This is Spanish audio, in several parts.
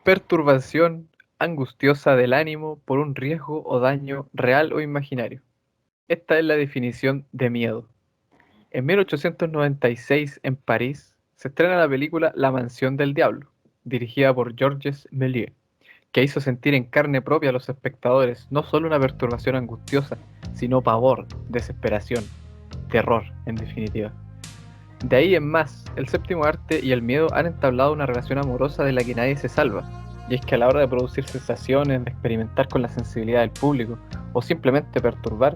Perturbación angustiosa del ánimo por un riesgo o daño real o imaginario. Esta es la definición de miedo. En 1896, en París, se estrena la película La Mansión del Diablo, dirigida por Georges Méliès, que hizo sentir en carne propia a los espectadores no solo una perturbación angustiosa, sino pavor, desesperación, terror, en definitiva. De ahí en más, el séptimo arte y el miedo han entablado una relación amorosa de la que nadie se salva, y es que a la hora de producir sensaciones, de experimentar con la sensibilidad del público o simplemente perturbar,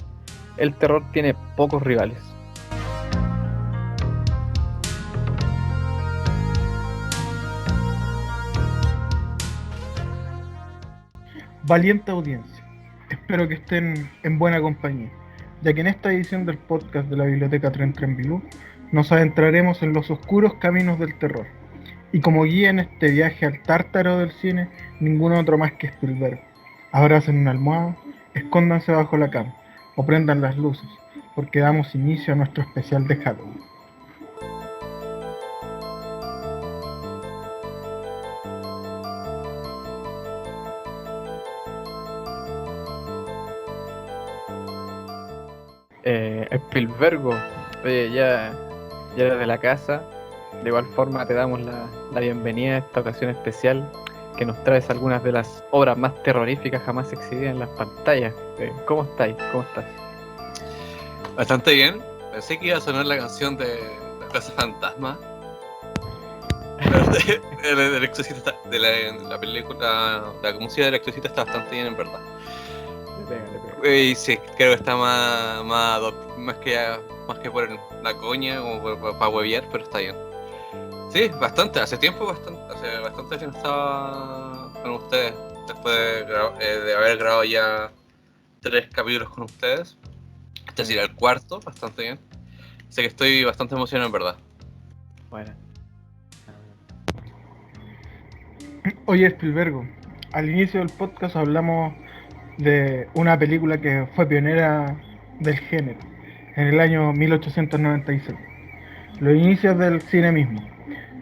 el terror tiene pocos rivales. Valiente audiencia, espero que estén en buena compañía, ya que en esta edición del podcast de la Biblioteca Tren Tren Bilú nos adentraremos en los oscuros caminos del terror. Y como guía en este viaje al tártaro del cine, ningún otro más que Spielberg. Abracen una almohada, escóndanse bajo la cama o prendan las luces, porque damos inicio a nuestro especial de Halloween. Spielbergo, oye, ya eres de la casa, de igual forma te damos la bienvenida a esta ocasión especial que nos traes algunas de las obras más terroríficas jamás exhibidas en las pantallas. ¿Cómo estáis? ¿Cómo estás? Bastante bien. Pensé que iba a sonar la canción de La Casa Fantasma. El exorcista de la película, la música del exorcista está bastante bien en verdad. Le pega. Y sí, creo que está más que por la coña, como para huevear, pero está bien. Sí, bastante, hace bastante que no estaba con ustedes, después de haber grabado ya 3 capítulos con ustedes. Este sería el cuarto, bastante bien. Sé que estoy bastante emocionado en verdad. Bueno. Oye Spielberg, al inicio del podcast hablamos de una película que fue pionera del género en el año 1896, los inicios del cine mismo.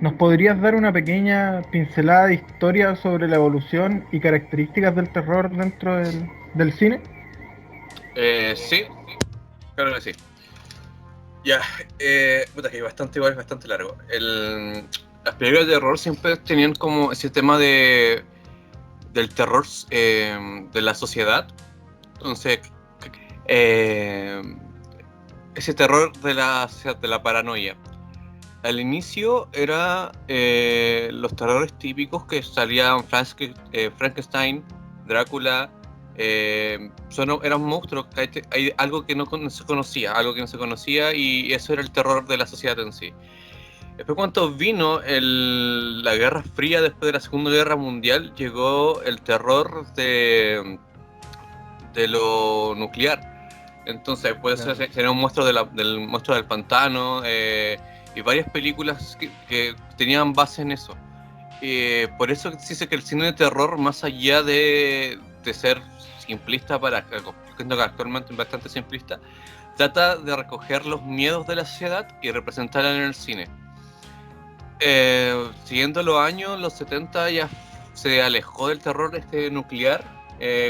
¿Nos podrías dar una pequeña pincelada de historia sobre la evolución y características del terror dentro del cine? Sí, claro que sí. Ya, puta, que es bastante largo. Las películas de terror siempre tenían como ese tema del terror de la sociedad. Entonces, eh, ese terror de la paranoia. Al inicio era los terrores típicos que salían Frankenstein, Drácula, eran monstruos, hay algo que no se conocía y eso era el terror de la sociedad en sí. Después cuando vino la Guerra Fría, después de la Segunda Guerra Mundial, llegó el terror de lo nuclear. Entonces, pues Claro. sería un monstruo del monstruo del pantano, y varias películas que tenían base en eso. Por eso se dice que el cine de terror, más allá de ser simplista, que actualmente es bastante simplista, trata de recoger los miedos de la sociedad y representarlos en el cine. Siguiendo los años, los 70 ya se alejó del terror nuclear,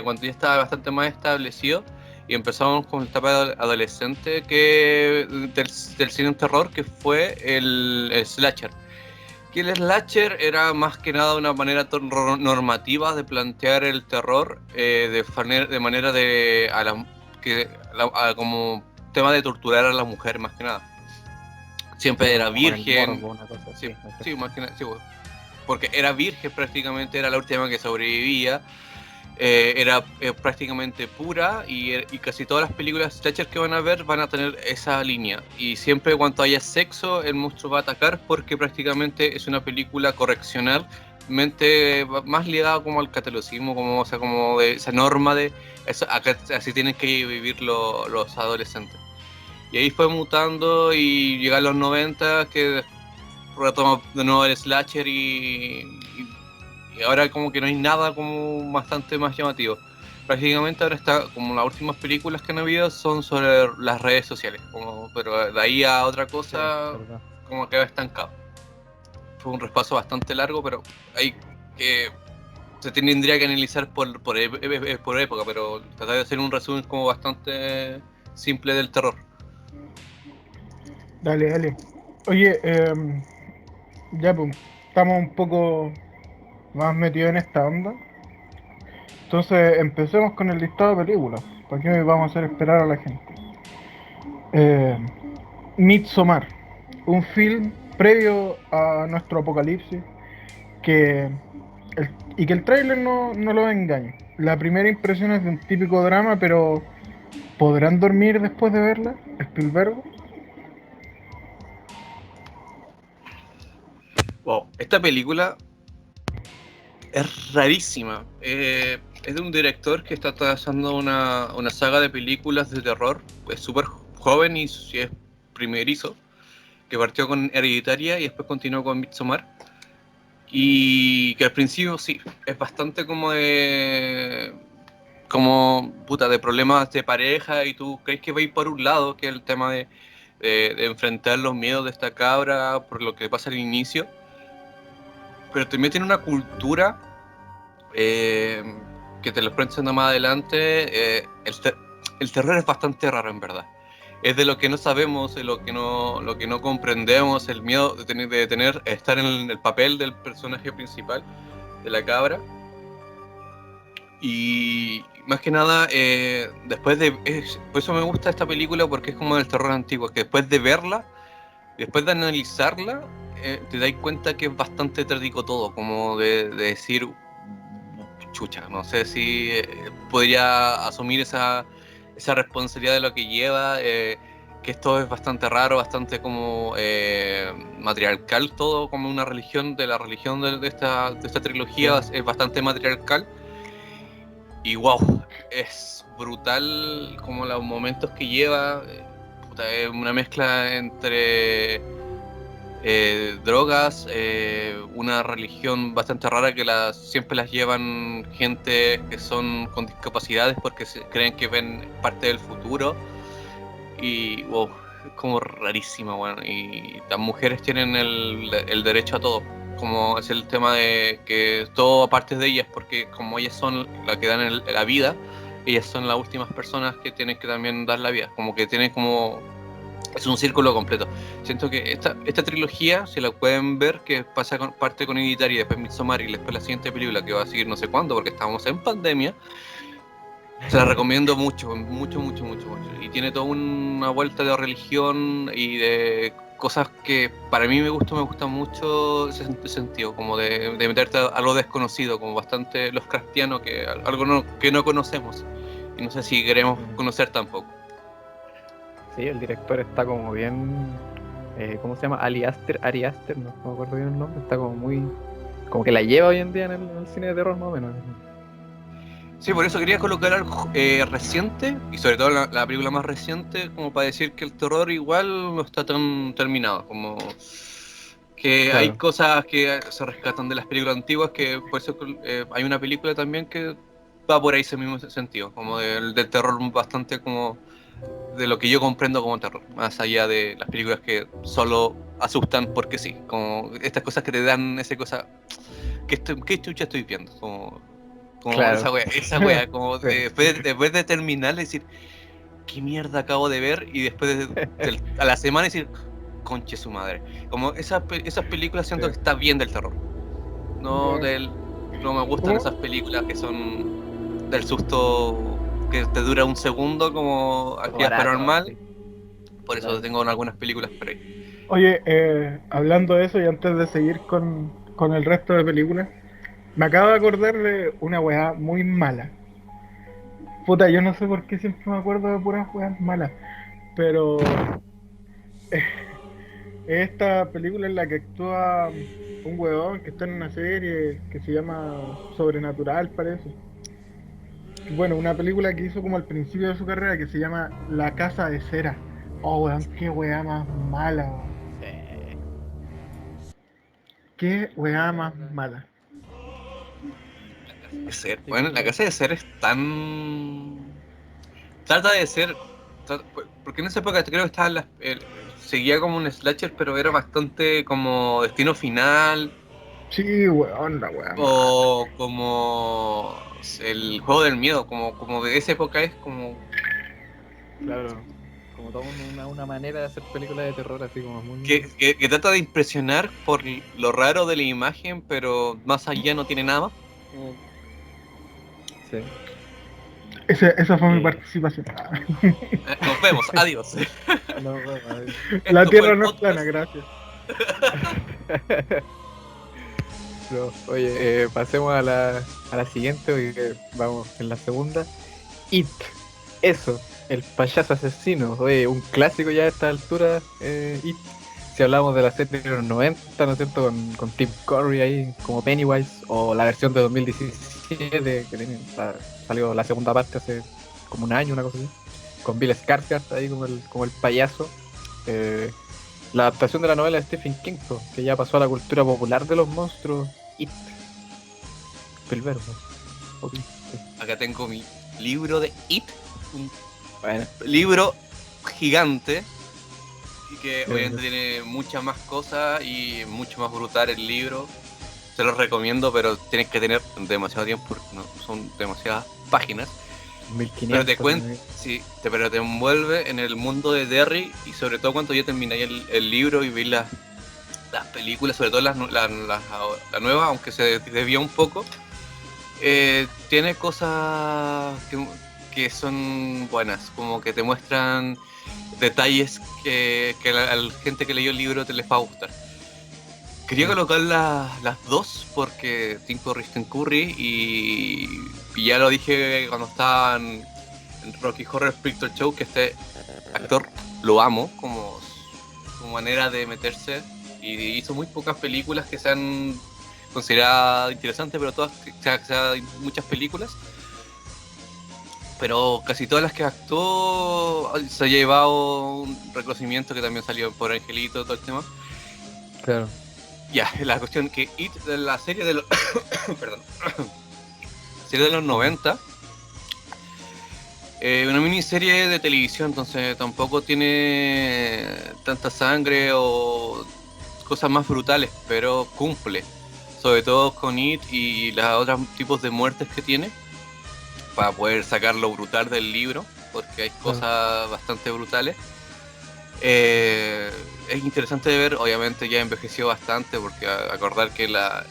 cuando ya estaba bastante más establecido, y empezamos con la etapa adolescente del cine de terror, que fue el slasher. Que el slasher era más que nada una manera normativa de plantear el terror, de manera como tema de torturar a la mujer más que nada. Siempre era Con el virgen, morbo, una cosa sí, así, ¿no es sí, cierto? más que nada, sí, porque era virgen prácticamente, era la última que sobrevivía, era prácticamente pura, y casi todas las películas slasher que van a ver van a tener esa línea, y siempre cuando haya sexo el monstruo va a atacar, porque prácticamente es una película correccionalmente más ligada como al catolicismo, como, o sea, como de esa norma de eso, así tienen que vivir los adolescentes. Y ahí fue mutando y llega a los 90 que retoma de nuevo el slasher, y ahora como que no hay nada como bastante más llamativo. Prácticamente ahora está como las últimas películas que han habido son sobre las redes sociales, pero de ahí a otra Sí, cosa verdad. como queda estancado. Fue un repaso bastante largo, pero hay que se tendría que analizar por época, pero tratar de hacer un resumen como bastante simple del terror. Dale, dale. Oye, ya pues, estamos un poco más metidos en esta onda. Entonces, empecemos con el listado de películas. ¿Para qué vamos a hacer esperar a la gente? Eh, Midsommar, un film previo a nuestro apocalipsis que y que el tráiler no lo engañe. La primera impresión es de un típico drama, pero ¿podrán dormir después de verla? Spielberg. Wow, esta película es rarísima. Es de un director que está trazando una saga de películas de terror. Es súper joven y es primerizo, que partió con Hereditaria y después continuó con Midsommar. Y que al principio sí, es bastante como puta, de problemas de pareja, y tú crees que va a ir por un lado, que es el tema de enfrentar los miedos de esta cabra por lo que pasa al inicio, pero también tiene una cultura eh, que te lo presento más adelante. El terror es bastante raro, en verdad. Es de lo que no sabemos, de lo que no comprendemos, el miedo estar en el papel del personaje principal, de la cabra. Y más que nada, por eso me gusta esta película, porque es como del terror antiguo, que después de verla, después de analizarla, te das cuenta que es bastante trágico todo, como de decir, chucha, no sé si podría asumir esa responsabilidad de lo que lleva, que esto es bastante raro, bastante como matriarcal todo, como una religión, de la religión de esta trilogía, es bastante matriarcal. Y wow, es brutal como los momentos que lleva. Puta, es una mezcla entre drogas, una religión bastante rara que siempre las llevan gente que son con discapacidades porque creen que ven parte del futuro. Y wow, es como rarísima, bueno. Y las mujeres tienen el derecho a todo, como es el tema de que todo aparte de ellas, porque como ellas son las que dan la vida, ellas son las últimas personas que tienen que también dar la vida, como que tienen como... Es un círculo completo. Siento que esta trilogía, si la pueden ver, que parte con Hereditary y después Midsommar y después la siguiente película que va a seguir no sé cuándo, porque estamos en pandemia, se la recomiendo mucho, mucho, mucho, mucho, mucho. Y tiene toda una vuelta de religión y de cosas que para mí me gusta mucho ese sentido, como de meterte a lo desconocido, como bastante los cristianos, que algo que no conocemos. Y no sé si queremos conocer tampoco. Sí, el director está como bien. ¿Cómo se llama? Ari Aster, no me acuerdo bien el nombre. Está como muy. Como que la lleva hoy en día en el cine de terror, más o menos. Sí, por eso quería colocar algo reciente, y sobre todo la película más reciente, como para decir que el terror igual no está tan terminado, como que hay Claro. cosas que se rescatan de las películas antiguas, que por eso hay una película también que va por ahí ese mismo sentido, como del terror bastante como de lo que yo comprendo como terror, más allá de las películas que solo asustan porque sí, como estas cosas que te dan esa cosa, ¿qué chucha estoy viendo? Como Claro. esa wea, como Sí. después de terminar, decir, ¿qué mierda acabo de ver? Y después a la semana decir, conche su madre. Como esas películas siento Sí. que está bien del terror. No, Ya. no me gustan ¿Cómo? esas películas que son del susto que te dura un segundo, como Como Actividad barato, Paranormal. sí. Por eso Claro. tengo algunas películas por ahí. Oye, hablando de eso y antes de seguir con el resto de películas, me acabo de acordar de una weá muy mala. Puta, yo no sé por qué siempre me acuerdo de puras weas malas, pero es esta película en la que actúa un weón que está en una serie que se llama Sobrenatural, parece. Bueno, una película que hizo como al principio de su carrera que se llama La Casa de Cera. Oh, weón, qué weá más mala, weón. Sí. Qué weá más mala. Bueno, la casa de ser es tan... Trata de ser... Porque en esa época creo que seguía como un slasher, pero era bastante como Destino Final. Sí, weón, la weá mala. O como el juego del miedo, como de esa época es como Claro, como toda una manera de hacer películas de terror así como que, muy... que trata de impresionar por lo raro de la imagen, pero más allá no tiene nada. Sí. Esa fue mi Eh, participación. Nos vemos, adiós. no, bueno, La Esto fue tierra el no es plana, podcast. gracias. no, oye, pasemos a la siguiente, porque vamos en la segunda. It, eso, el payaso asesino, oye, un clásico ya a esta altura, It. Si hablamos de la serie de los 90, ¿no es cierto? Con Tim Curry ahí como Pennywise, o la versión de 2017, salió la segunda parte hace como un año, una cosa así, con Bill Skarsgård ahí como el payaso. Eh, la adaptación de la novela de Stephen King, po, que ya pasó a la cultura popular de los monstruos, It, Spielberg, po. Ok, sí. Acá tengo mi libro de It, un Bueno, libro gigante y que sí, obviamente tiene muchas más cosas y mucho más brutal el libro. Se los recomiendo, pero tienes que tener demasiado tiempo porque no, son demasiadas páginas. Pero te 1500, cuento, sí, pero te envuelve en el mundo de Derry y sobre todo cuando ya terminé el libro y vi las películas, sobre todo la nueva, aunque se desvía un poco, tiene cosas que son buenas, como que te muestran detalles que a la gente que leyó el libro te les va a gustar. Quería sí. colocar las dos porque Tim Curry es Tim Curry y ya lo dije cuando estaban en Rocky Horror Picture Show que este actor lo amo como su manera de meterse y hizo muy pocas películas que sean consideradas interesantes, pero todas muchas películas, pero casi todas las que actuó se ha llevado un reconocimiento que también salió por Angelito, todo el tema. Claro. Ya, la cuestión que It, la serie de los perdón, serie de los 90, una miniserie de televisión, entonces tampoco tiene tanta sangre o cosas más brutales, pero cumple, sobre todo con It y los otros tipos de muertes que tiene, para poder sacar lo brutal del libro, porque hay Claro. cosas bastante brutales. Eh, es interesante de ver, obviamente ya envejeció bastante, porque acordar que la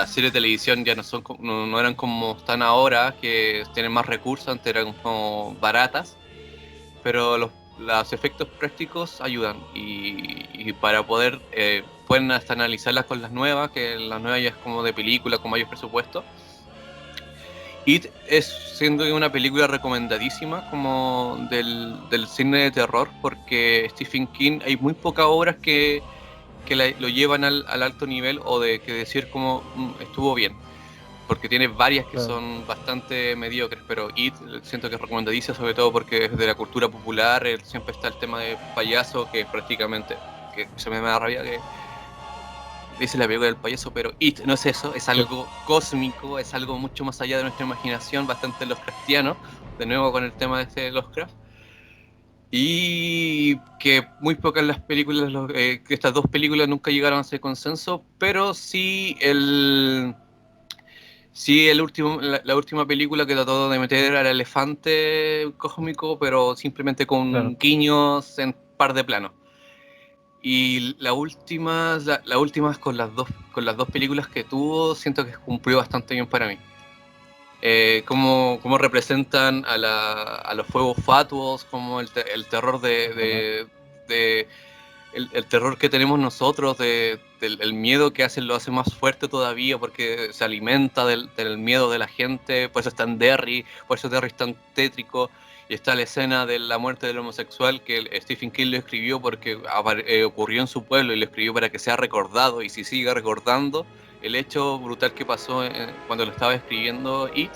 serie de televisión ya no eran como están ahora, que tienen más recursos, antes eran como baratas, pero los efectos prácticos ayudan y para poder, pueden hasta analizarlas con las nuevas, que las nuevas ya es como de película, con mayor presupuesto. It es siendo una película recomendadísima como del cine de terror porque Stephen King hay muy pocas obras que lo llevan al alto nivel o de que decir como estuvo bien porque tiene varias que Claro. son bastante mediocres, pero It siento que es recomendadísima sobre todo porque es de la cultura popular, siempre está el tema de payaso que prácticamente, que se me da rabia que dice la película del payaso, pero It no es eso, es Sí. algo cósmico, es algo mucho más allá de nuestra imaginación, bastante Lovecraftiano, de nuevo con el tema de este Lovecraft. Y que muy pocas las películas, que estas dos películas nunca llegaron a ese consenso, pero sí el último, la última película que trató de meter al elefante cósmico, pero simplemente Claro. con guiños en par de planos. Y la última con las dos películas que tuvo, siento que cumplió bastante bien para mí. Cómo representan a los fuegos fatuos, como el terror Verdad. el terror que tenemos nosotros, del el miedo que lo hace más fuerte todavía, porque se alimenta del miedo de la gente, por eso es tan Derry, por eso Derry es tan tétrico. Y está la escena de la muerte del homosexual que Stephen King lo escribió porque ocurrió en su pueblo y lo escribió para que sea recordado y si sigue recordando el hecho brutal que pasó cuando lo estaba escribiendo It.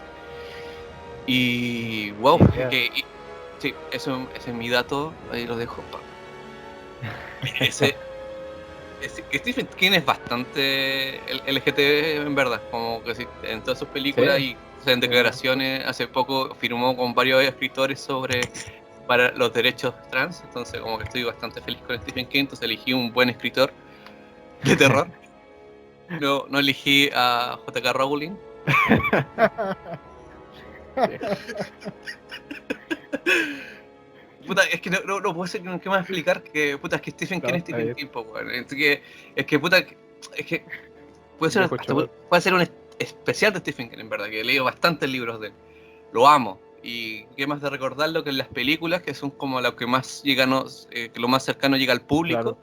Y wow, Qué idea. sí, ese es mi dato, ahí lo dejo. Ese, que Stephen King es bastante LGTB en verdad, como que sí, en todas sus Sí, películas y en harto. declaraciones, hace poco firmó con varios escritores para los derechos trans, entonces como que estoy bastante feliz con Stephen King, entonces elegí un buen escritor de terror. no elegí a J.K. Rowling. Puta, es que no puedo ser que más explicar que puta, es que Stephen King No, es está Stephen bien. King, po, weón. Es que puta, es que Viejo chavo. puede ser un especial de Stephen King, en verdad, que he leído bastantes libros de él. Lo amo. Y qué más de recordarlo que en las películas, que son como lo que más llega, que lo más cercano llega al público, Claro.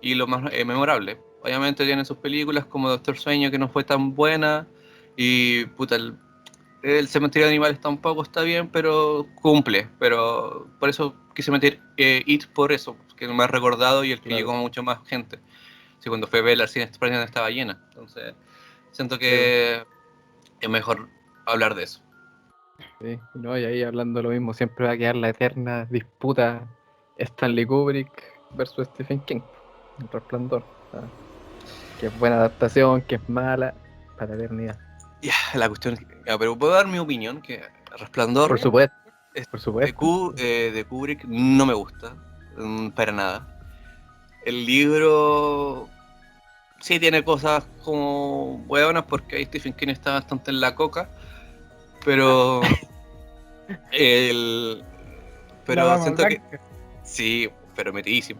y lo más memorable. Obviamente tienen sus películas como Doctor Sueño, que no fue tan buena, y puta, el Cementerio de Animales tampoco está bien, pero cumple. Pero por eso quise meter It por eso, que es el más recordado y el que llegó Claro. a mucha más gente. Sí, cuando fue Bella, al cine estaba llena. Entonces, siento Sí, po. que es mejor hablar de eso. Sí, no, y ahí hablando lo mismo, siempre va a quedar la eterna disputa Stanley Kubrick versus Stephen King, El Resplandor. O sea, que es buena adaptación, que es mala, para la eternidad. Ya, la cuestión, ya, pero puedo dar mi opinión, que Por Resplandor supuesto, es- por supuesto. de Kubrick no me gusta, para nada. El libro sí tiene cosas como buenas porque ahí Stephen King está bastante en la coca, pero el, La pero dama siento que blanca. sí, pero metidísimo.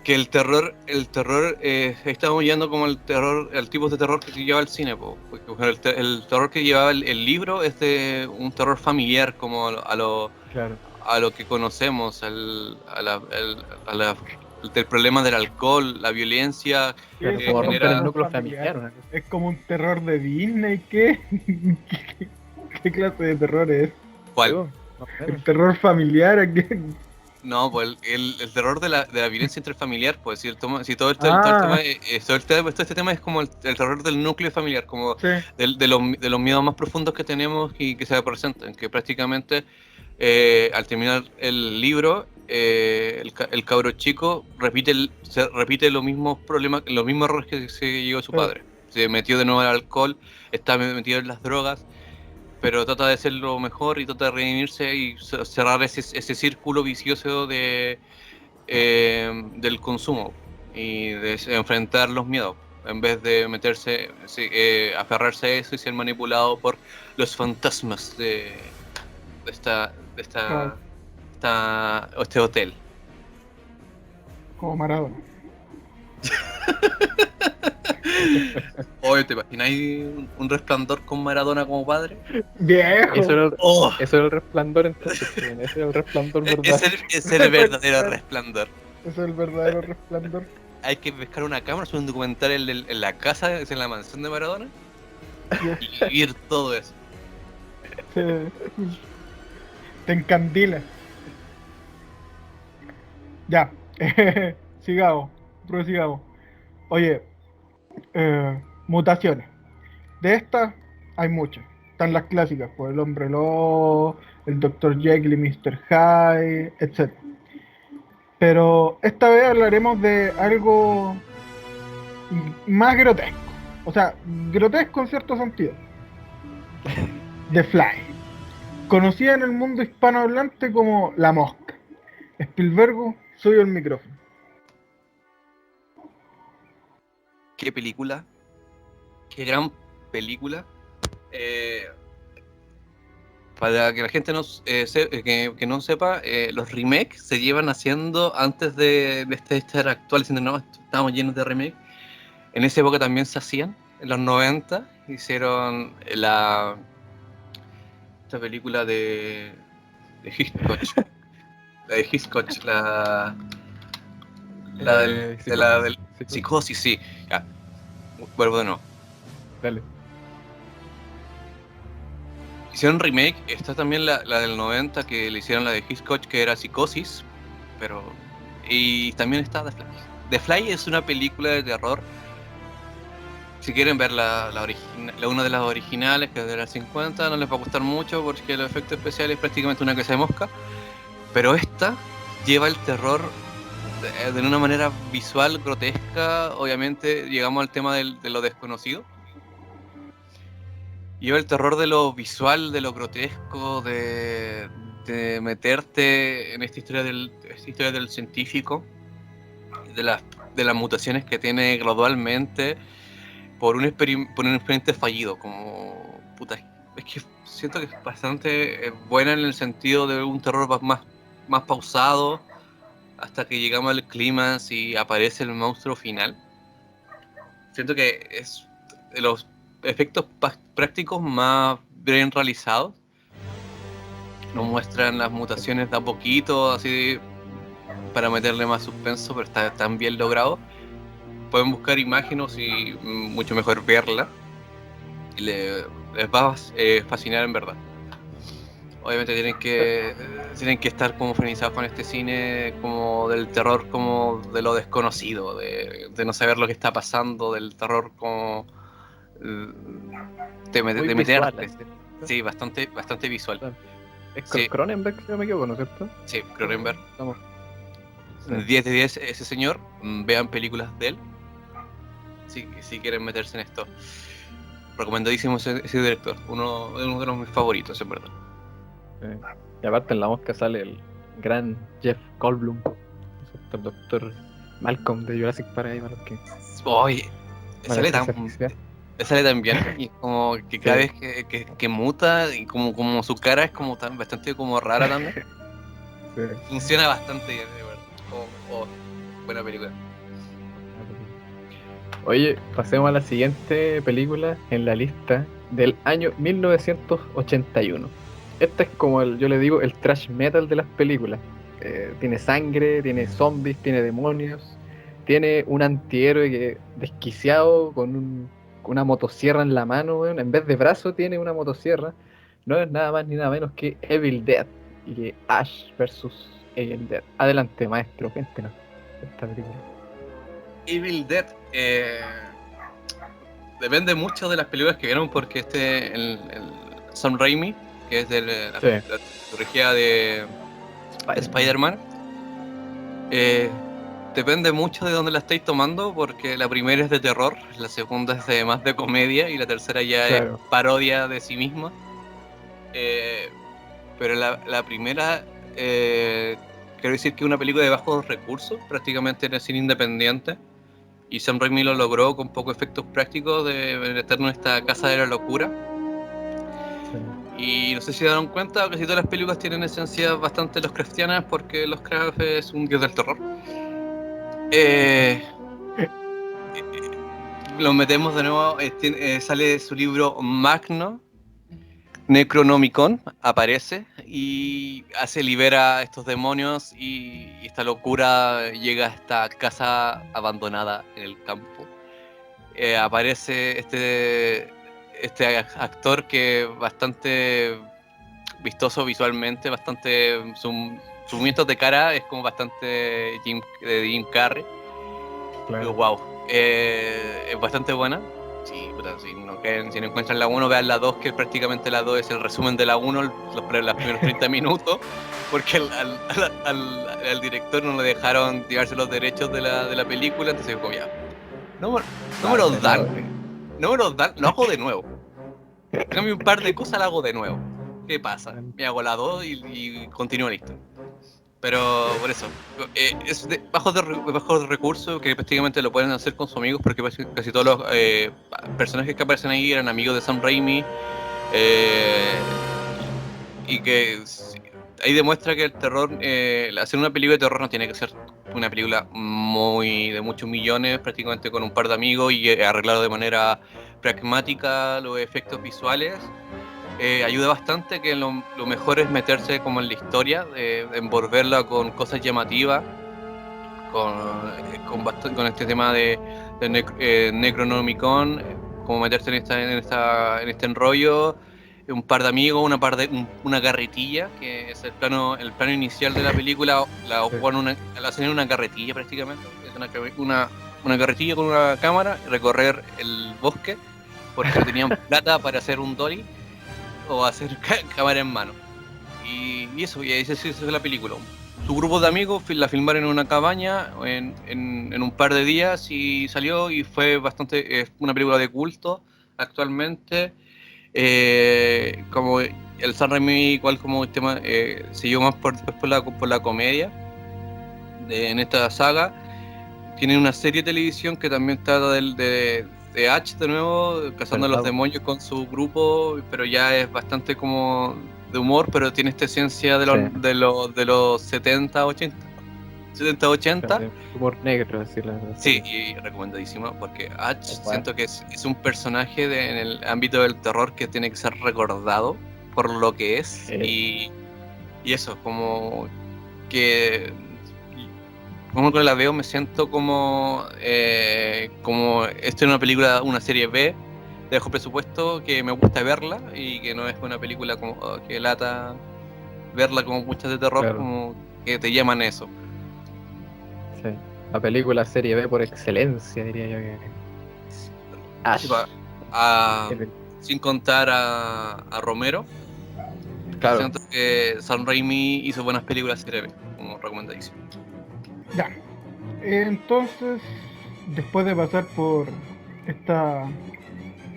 Que el terror, estamos yendo como el terror, el tipo de terror que lleva el cine, po, porque por ejemplo, el terror que llevaba el libro es de un terror familiar, como Claro. a lo que conocemos, del problema del alcohol, la violencia ¿Qué Claro, es que como eso, un romper el genera. terror núcleo familiar? familiar, una cosa. ¿Es como un terror de Disney? ¿Qué? ¿Qué clase de terror es? Sí, ¿Cuál? po, más o ¿El menos. terror familiar? No, pues el terror de la violencia intrafamiliar, pues si todo el Ah, tema, todo este tema es como el terror del núcleo familiar, como sí. de los miedos más profundos que tenemos y que se presentan, que prácticamente al terminar el libro, el cabro chico se repite los mismos problemas, los mismos errores que se llevó su Sí. padre. Se metió de nuevo al alcohol, está metido en las drogas, pero trata de ser lo mejor y trata de redimirse y cerrar ese círculo vicioso del consumo y de enfrentar los miedos en vez de meterse, sí, aferrarse a eso y ser manipulado por los fantasmas de esta, de Claro, esta, o este hotel. como Maradona. Oye, ¿te imagináis un resplandor con Maradona como padre? Eso ¡Viejo! era, ¡Oh! eso era el resplandor entonces, pues, ese era el resplandor verdad. Es el verdadero resplandor. Ese es el verdadero resplandor. Hay que pescar una cámara, hacer un documental en la casa, en la mansión de Maradona Yes. y vivir todo eso. Te, te encandila. Ya. Sigamos. Prosigamos. Oye, mutaciones. De estas hay muchas. Están las clásicas, pues el hombre lobo, el Dr. Jekyll y Mr. Hyde, etc. Pero esta vez hablaremos de algo más grotesco. O sea, grotesco en cierto sentido. The Fly. Conocida en el mundo hispanohablante como La Mosca. Spielberg, suyo el micrófono. Qué película, qué gran película. Eh, para que la gente que no sepa, los remakes se llevan haciendo antes de este estar actual, diciendo no, estamos llenos de remakes. En esa época también se hacían, en los 90 hicieron esta película de Hitchcock, la de Hitchcock, del Psicosis. Psicosis, sí. Ya, vuelvo de nuevo. Dale. Hicieron remake, está también la del 90 que le hicieron la de Hitchcock que era Psicosis, pero y también está The Fly. The Fly es una película de terror. Si quieren ver una de las originales, que es de las 50, no les va a costar mucho porque el efecto especial es prácticamente una casa de mosca, pero esta lleva el terror de una manera visual, grotesca. Obviamente llegamos al tema de lo desconocido. Lleva el terror de lo visual, de lo grotesco, de meterte en esta historia del científico, de las mutaciones que tiene gradualmente, por un experimente fallido, como puta, es que siento que es bastante buena en el sentido de un terror más pausado hasta que llegamos al clímax y aparece el monstruo final. Siento que es de los efectos prácticos más bien realizados. Nos muestran las mutaciones de a poquito, así para meterle más suspenso, pero está tan bien logrado. Pueden buscar imágenes y mucho mejor verla. Y les va a fascinar en verdad. Obviamente tienen que estar como frenizados con este cine como del terror, como de lo desconocido, de no saber lo que está pasando, del terror como de Muy visual, meterte. así. Sí, bastante visual. Es Sí, Cronenberg, si no me equivoco, ¿no es cierto? sí, Cronenberg. Vamos. Sí. 10 de 10 ese señor. Vean películas de él si quieren meterse en esto. Recomendadísimo ese director, uno de los mis favoritos, en verdad. Sí. Y aparte en La Mosca sale el gran Jeff Goldblum, el doctor Malcolm de Jurassic Park, ahí para los que Oye, van a sale ciencia tan, ficción. sale tan bien, y como que cada Sí. vez que muta, y como su cara es como bastante como rara también, Sí. funciona bastante bien, de verdad. Buena película. Oye, pasemos a la siguiente película en la lista del año 1981. Esta es como yo le digo, el thrash metal de las películas. Tiene sangre, tiene zombies, tiene demonios, tiene un antihéroe que desquiciado con una motosierra en la mano, weón. En vez de brazo tiene una motosierra. No es nada más ni nada menos que Evil Dead y que Ash versus Evil Dead. Adelante, maestro, cuéntenos esta película. Evil Dead depende mucho de las películas que vieron, porque el Sam Raimi, que es de la trilogía de Spider-Man, depende mucho de dónde la estáis tomando, porque la primera es de terror, la segunda es más de comedia y la tercera ya es parodia de sí misma. Pero la primera, quiero decir que es una película de bajos recursos, prácticamente en el cine independiente, y Sam Raimi lo logró con pocos efectos prácticos de meternos en esta casa de la locura. Y no sé si se dieron cuenta, casi todas las películas tienen esencias bastante Lovecraftianas, porque Lovecraft es un dios del terror. Lo metemos de nuevo, sale su libro magno, Necronomicon, aparece y libera a estos demonios, y esta locura llega a esta casa abandonada en el campo. Aparece este actor que es bastante vistoso visualmente, sus movimientos de cara es como bastante de Jim Carrey. Claro. Wow, es bastante buena. Sí, si no encuentran la 1, vean la 2, que prácticamente la 2 es el resumen de la 1, los primeros 30 minutos, porque al director no le dejaron llevarse los derechos de la película, entonces dijo, ya, no me los dan, lo hago de nuevo. Cambio un par de cosas, la hago de nuevo. ¿Qué pasa? Me hago la 2 y continúo listo. Pero por eso, es de bajos recursos, que prácticamente lo pueden hacer con sus amigos, porque casi todos los personajes que aparecen ahí eran amigos de Sam Raimi, y que ahí demuestra que el terror, hacer una película de terror no tiene que ser una película de muchos millones, prácticamente con un par de amigos, y arreglarlo de manera pragmática los efectos visuales. Ayuda bastante, que lo mejor es meterse como en la historia, envolverla con cosas llamativas, con este tema de Necronomicon, como meterse en este enrollo, un par de amigos, una carretilla, que es el plano inicial de la película, la hacen en una carretilla prácticamente, es una carretilla con una cámara, recorrer el bosque, porque no tenían plata para hacer un dolly o hacer cámara en mano. Y eso es la película. Su grupo de amigos la filmaron en una cabaña en un par de días, y salió, y fue una película de culto actualmente. Como el Sam Raimi, igual como el tema, siguió más por la comedia en esta saga. Tiene una serie de televisión que también trata de de Ash de nuevo, cazando a los demonios con su grupo, pero ya es bastante como de humor, pero tiene esta esencia de los 70, 80. 70-80. Humor negro, así la verdad. Sí, y recomendadísima, porque Ash siento que es un personaje en el ámbito del terror que tiene que ser recordado por lo que es. Sí. Y eso, como que como que la veo me siento como esto es una película, una serie B de bajo presupuesto, que me gusta verla y que no es una película como que lata verla como muchas de terror, claro, como que te llaman eso. Sí, la película serie B por excelencia, diría yo que Ash. Sin contar a Romero. Claro. Siento que Sam Raimi hizo buenas películas serie B, como recomendadísimo. Ya. Entonces, después de pasar por esta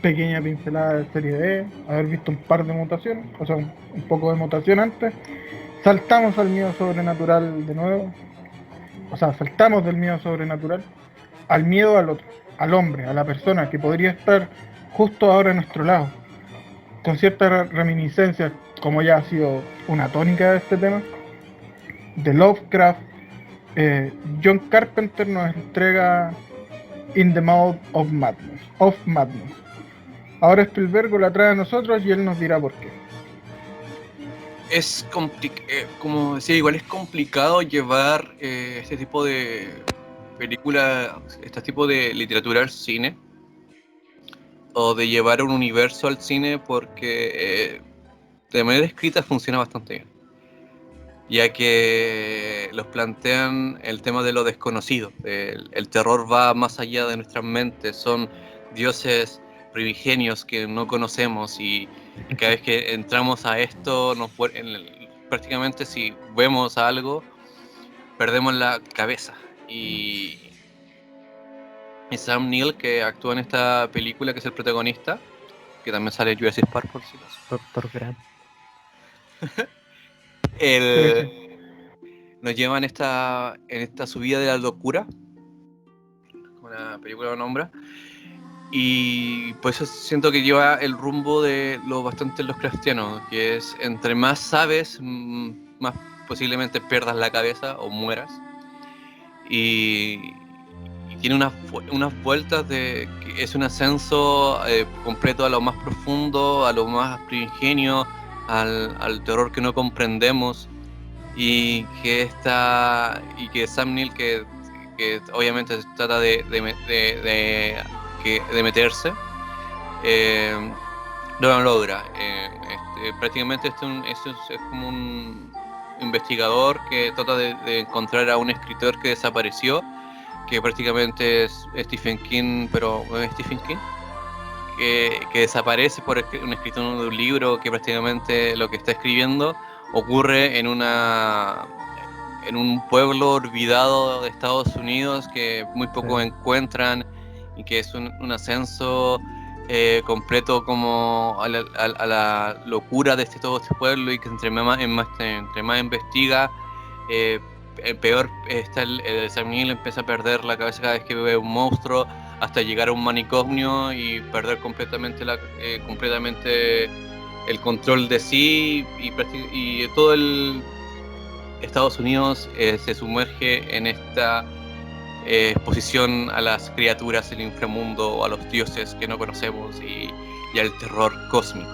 pequeña pincelada de serie B, haber visto un par de mutaciones, o sea, un poco de mutación antes, saltamos al miedo sobrenatural de nuevo. O sea, saltamos del miedo sobrenatural al miedo al otro, al hombre, a la persona que podría estar justo ahora a nuestro lado, con cierta reminiscencia, como ya ha sido una tónica de este tema, de Lovecraft. John Carpenter nos entrega In the Mouth of Madness. Ahora Spielberg la trae a nosotros y él nos dirá por qué. Es como decía, igual es complicado llevar este tipo de película, este tipo de literatura al cine, o de llevar un universo al cine, porque de manera escrita funciona bastante bien, ya que los plantean el tema de lo desconocido. El terror va más allá de nuestras mentes, son dioses primigenios que no conocemos, y cada vez que entramos a esto, prácticamente si vemos algo, perdemos la cabeza. Y Sam Neill, que actúa en esta película, que es el protagonista, que también sale en Jurassic Park, por si acaso. Doctor Grant. Nos lleva en esta subida de la locura, como la película lo nombra, y por eso siento que lleva el rumbo de lo bastante Lovecraftiano, que es entre más sabes, más posiblemente pierdas la cabeza o mueras, y tiene unas vueltas de que es un ascenso completo a lo más profundo, a lo más primigenio, al terror que no comprendemos, y que Sam Neill, que obviamente trata de meterse, no lo logra. Prácticamente es como un investigador que trata de encontrar a un escritor que desapareció, que prácticamente es Stephen King, pero no es Stephen King, que desaparece por un escritor de un libro, que prácticamente lo que está escribiendo ocurre en un pueblo olvidado de Estados Unidos, que muy pocos encuentran, y que es un ascenso completo como a la locura de todo este pueblo, y que entre más investiga, peor está Sam Neill empieza a perder la cabeza cada vez que ve un monstruo, hasta llegar a un manicomio y perder completamente el control de sí, y todo el Estados Unidos se sumerge en esta exposición a las criaturas del inframundo, o a los dioses que no conocemos, y al terror cósmico.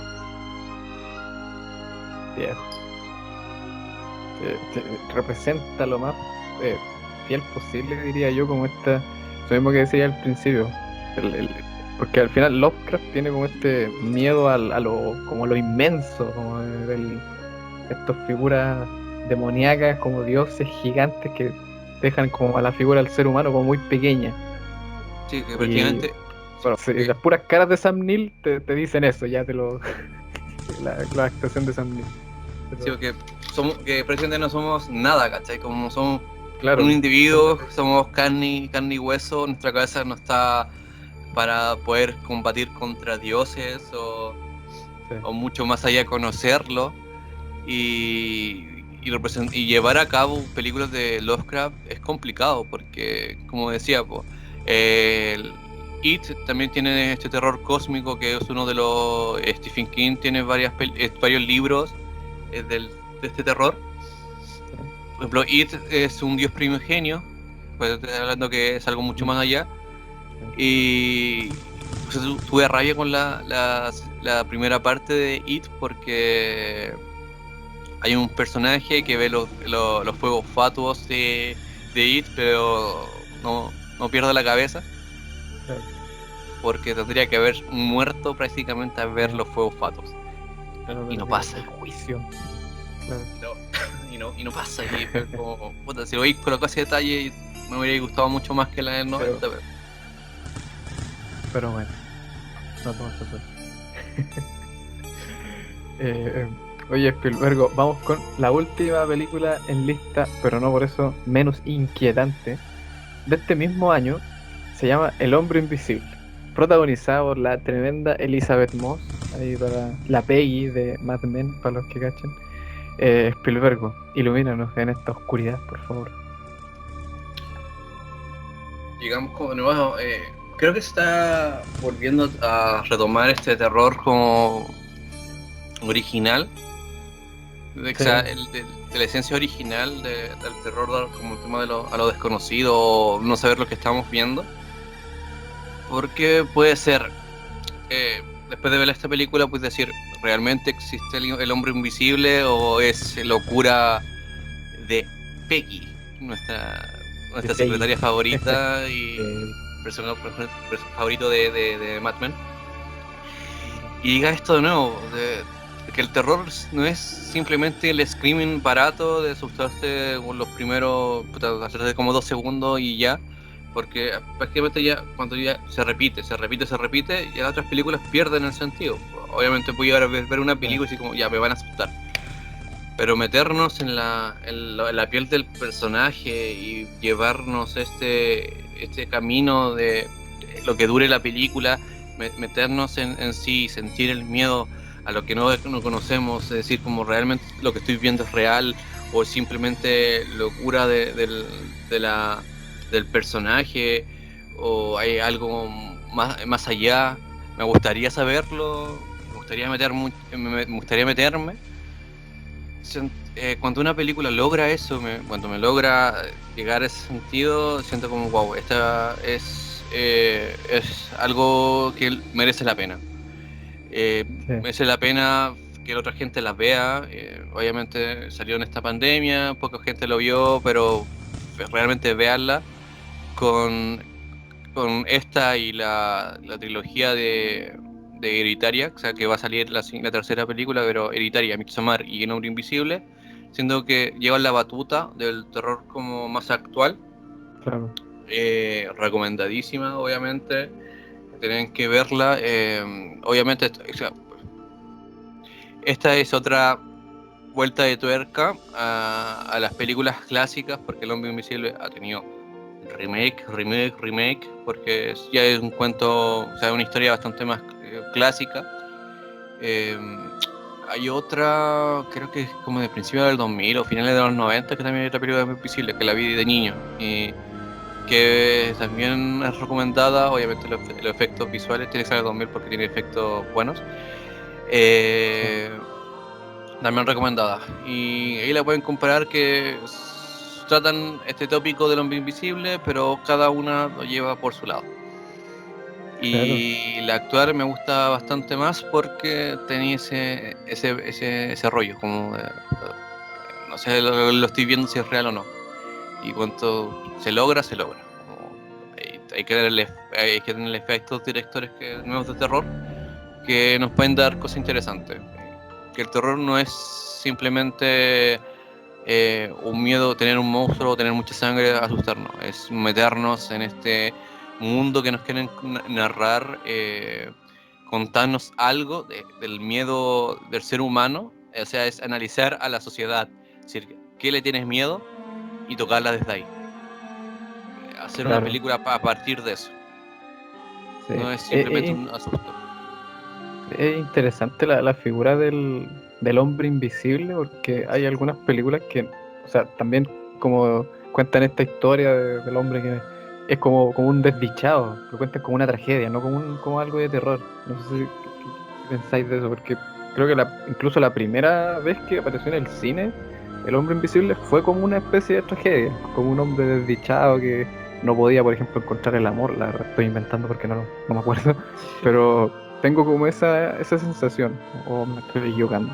Yeah. Representa lo más fiel posible, diría yo, como lo mismo que decía al principio, porque al final Lovecraft tiene como este miedo a lo inmenso, como estas figuras demoníacas, como dioses gigantes que dejan como a la figura del ser humano como muy pequeña. Sí, que prácticamente... Bueno, sí, las puras caras de Sam Neill te dicen eso, ya la actuación de Sam Neill. Sí, porque que prácticamente no somos nada, ¿cachai? Como somos un individuo, somos carne y hueso, nuestra cabeza no está para poder combatir contra dioses o mucho más allá de conocerlo, y llevar a cabo películas de Lovecraft es complicado, porque como decía, It también tiene este terror cósmico que es uno de los... Stephen King tiene varios libros de este terror. Por ejemplo, It es un dios primigenio, pues estoy hablando que es algo mucho más allá. Y pues, tuve rabia con la primera parte de It porque hay un personaje que ve los fuegos fatuos de It, pero no pierde la cabeza. Claro. Porque tendría que haber muerto prácticamente a ver los fuegos fatuos. Claro, Y no el pasa. juicio. Claro. Y no pasa. Y fue como, puta, si lo veis colocado ese detalle, me hubiera gustado mucho más que la del 90. Pero bueno, no tomas eso. Oye, Spielberg, vamos con la última película en lista, pero no por eso menos inquietante, de este mismo año. Se llama El Hombre Invisible, protagonizada por la tremenda Elizabeth Moss, ahí para la Peggy de Mad Men, para los que cachen. Spielberg, ilumínanos en esta oscuridad, por favor. Llegamos como de nuevo, creo que se está volviendo a retomar este terror como original, o sea, de la esencia original del terror, como el tema de a lo desconocido, o no saber lo que estamos viendo. Porque puede ser, después de ver esta película, puedes decir, ¿realmente existe el hombre invisible o es locura de Peggy, nuestra secretaria favorita y personaje favorito de Mad Men? Y diga esto de nuevo, que el terror no es simplemente el screaming barato de asustarte con los primeros, hacerse como 2 segundos y ya, porque prácticamente ya cuando ya se repite, ya las otras películas pierden el sentido. Obviamente voy a ver una película y así como, ya me van a asustar. Pero meternos en la piel del personaje y llevarnos este camino de lo que dure la película, meternos en sí, sentir el miedo a lo que no conocemos, es decir, como realmente lo que estoy viendo es real o simplemente locura del personaje o hay algo más allá. Me gustaría saberlo, me gustaría meterme. Cuando una película logra eso, cuando me logra llegar a ese sentido, siento como, wow, esta es algo que merece la pena. Merece la pena que la otra gente las vea. Obviamente salió en esta pandemia, poca gente lo vio, pero realmente veanla con esta y la trilogía de Hereditaria, o sea que va a salir la tercera película, pero Hereditaria, Midsommar y El Hombre Invisible, siendo que llevan la batuta del terror como más actual. Claro. Recomendadísima, obviamente. Tienen que verla. Obviamente, esta es otra vuelta de tuerca a las películas clásicas, porque El Hombre Invisible ha tenido remake, porque ya es un cuento, o sea, una historia bastante más clásica. Hay otra, creo que es como de principios del 2000 o finales de los 90, que también hay otra película muy visible, que la vi de niño, y que también es recomendada. Obviamente los efectos visuales tiene que ser del 2000 porque tiene efectos buenos. También recomendada, y ahí la pueden comparar, que tratan este tópico del hombre invisible, pero cada una lo lleva por su lado. Y la actual me gusta bastante más porque tenía ese rollo, como no sé, lo estoy viendo si es real o no. Y cuanto se logra. Hay que tenerle fe a estos directores nuevos de terror que nos pueden dar cosas interesantes. Que el terror no es simplemente un miedo, tener un monstruo, tener mucha sangre, asustarnos. Es meternos en este mundo que nos quieren narrar, contarnos algo del miedo del ser humano. O sea, es analizar a la sociedad, es decir, ¿qué le tienes miedo? Y tocarla desde ahí. Hacer una película a partir de eso. Sí. No es simplemente un asusto. Es interesante la figura del hombre invisible, porque hay algunas películas que, o sea, también como cuentan esta historia del hombre es como un desdichado, lo cuentan como una tragedia, no como algo de terror. No sé qué pensáis de eso, porque creo que incluso la primera vez que apareció en el cine, el hombre invisible fue como una especie de tragedia, como un hombre desdichado que no podía, por ejemplo, encontrar el amor. La verdad, estoy inventando porque no me acuerdo, pero tengo como esa sensación, o me estoy equivocando.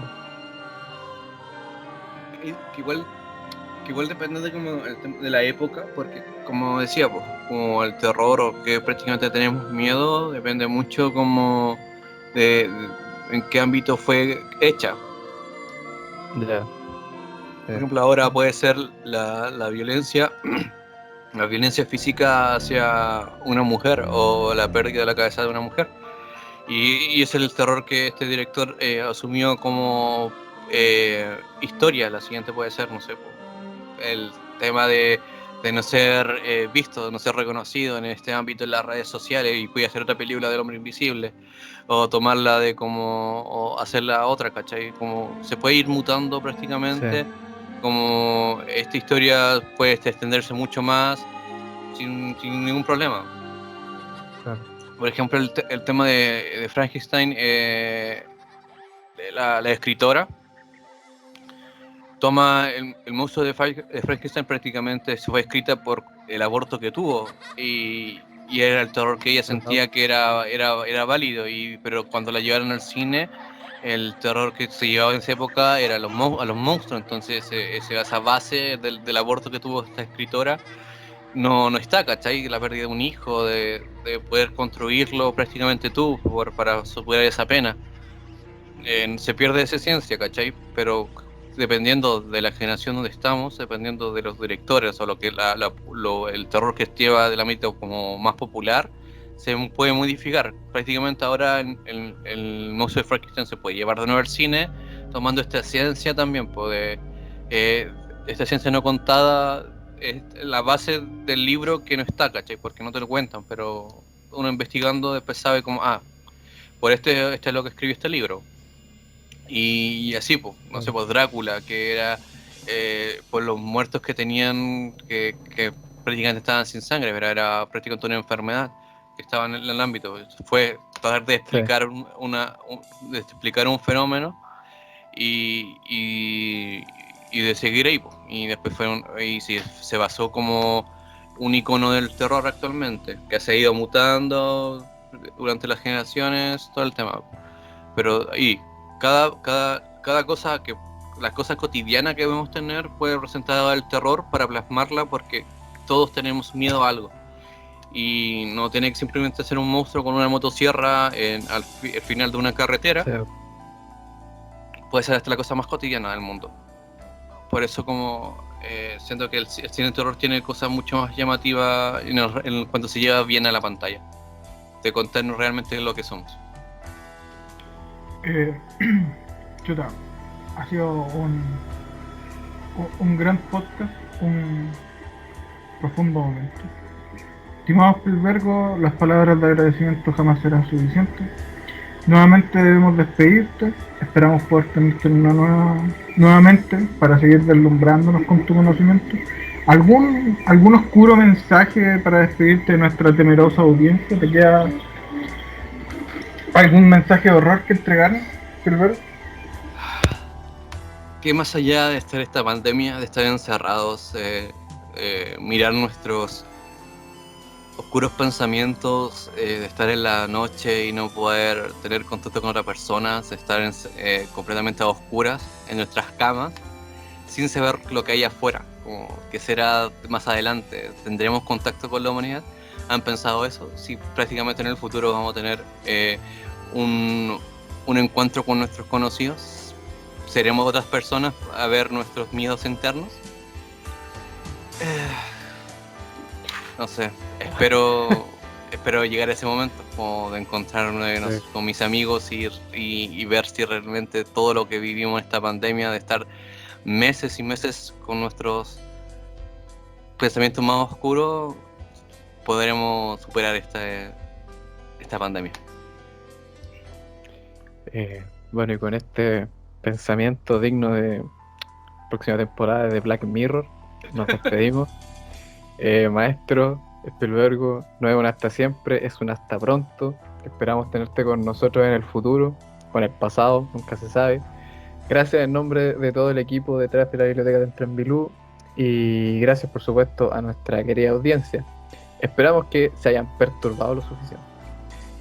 Que igual depende de, como de la época, porque como decía, pues, como el terror o que prácticamente tenemos miedo, depende mucho como en qué ámbito fue hecha. Ya, Por sí, ejemplo, ahora puede ser la violencia, la violencia física hacia una mujer o la pérdida de la cabeza de una mujer. Y es el terror que este director asumió como historia. La siguiente puede ser, no sé, el tema de no ser visto, de no ser reconocido en este ámbito en las redes sociales y puede hacer otra película del hombre invisible o tomarla de como o hacerla otra, ¿cachai? Como se puede ir mutando sí, prácticamente, como esta historia puede extenderse mucho más sin ningún problema. claro. Por ejemplo, el tema de Frankenstein, la escritora toma el monstruo de Frankenstein prácticamente se fue escrita por el aborto que tuvo y era el terror que ella ¿Verdad? sentía que era válido, pero cuando la llevaron al cine, el terror que se llevaba en esa época era a los monstruos, entonces esa base del aborto que tuvo esta escritora no está, ¿cachai? La pérdida de un hijo, de poder construirlo prácticamente tú para superar esa pena. Se pierde esa esencia, ¿cachai? Pero dependiendo de la generación donde estamos, dependiendo de los directores o el terror que lleva del ámbito como más popular, se puede modificar. Prácticamente ahora el Museo de Frankenstein se puede llevar de nuevo al cine, tomando esta ciencia también, esta ciencia no contada, es la base del libro que no está, ¿cachai? Porque no te lo cuentan, pero uno investigando después sabe como, por este es lo que escribió este libro. Y así, pues, no sé, Claro. pues Drácula, que era por los muertos que tenían, que prácticamente estaban sin sangre, pero era prácticamente una enfermedad que estaba en el ámbito. Fue tratar de Sí, explicar de explicar un fenómeno y, y, y de seguir ahí, pues. Y después y sí, se basó como un icono del terror actualmente, que se ha ido mutando durante las generaciones, todo el tema. Pero y cada cosa las cosas cotidianas que debemos tener puede representar el terror para plasmarla porque todos tenemos miedo a algo. Y no tiene que simplemente ser un monstruo con una motosierra al final de una carretera, sí. puede ser hasta la cosa más cotidiana del mundo. Por eso como siento que el cine de terror tiene cosas mucho más llamativas cuando se lleva bien a la pantalla, de contarnos realmente lo que somos. Eh, chuta, ha sido un gran podcast, un profundo momento. Estimado Spielberg, las palabras de agradecimiento jamás serán suficientes. Nuevamente debemos despedirte. Esperamos poder tenerte nuevamente para seguir deslumbrándonos con tu conocimiento. ¿Algún oscuro mensaje para despedirte de nuestra temerosa audiencia? ¿Te queda algún mensaje de horror que entregar, Spielberg? Que más allá de estar esta pandemia, de estar encerrados, mirar nuestros oscuros pensamientos, de estar en la noche y no poder tener contacto con otras personas, de estar completamente a oscuras en nuestras camas, sin saber lo que hay afuera, como que será más adelante, tendremos contacto con la humanidad. ¿Han pensado eso? Si prácticamente en el futuro vamos a tener un encuentro con nuestros conocidos, seremos otras personas a ver nuestros miedos internos. No sé, espero llegar a ese momento, como de encontrarme Sí. con mis amigos y ver si realmente todo lo que vivimos en esta pandemia, de estar meses y meses con nuestros pensamientos más oscuros, podremos superar esta pandemia. Bueno, y con este pensamiento digno de próxima temporada de Black Mirror, nos despedimos. Maestro, Spielberg, no es un hasta siempre, es un hasta pronto. Esperamos tenerte con nosotros en el futuro, con el pasado, nunca se sabe. Gracias en nombre de todo el equipo detrás de la Biblioteca de Entrenbilú y gracias por supuesto a nuestra querida audiencia. Esperamos que se hayan perturbado lo suficiente.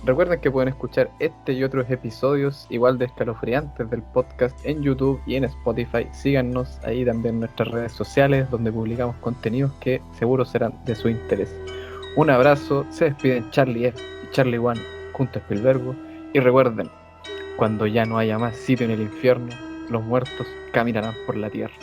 Recuerden que pueden escuchar este y otros episodios igual de escalofriantes del podcast en YouTube y en Spotify. Síganos ahí también en nuestras redes sociales donde publicamos contenidos que seguro serán de su interés. Un abrazo, se despiden Charlie F y Charlie One junto a Spielberg y recuerden, cuando ya no haya más sitio en el infierno, los muertos caminarán por la tierra.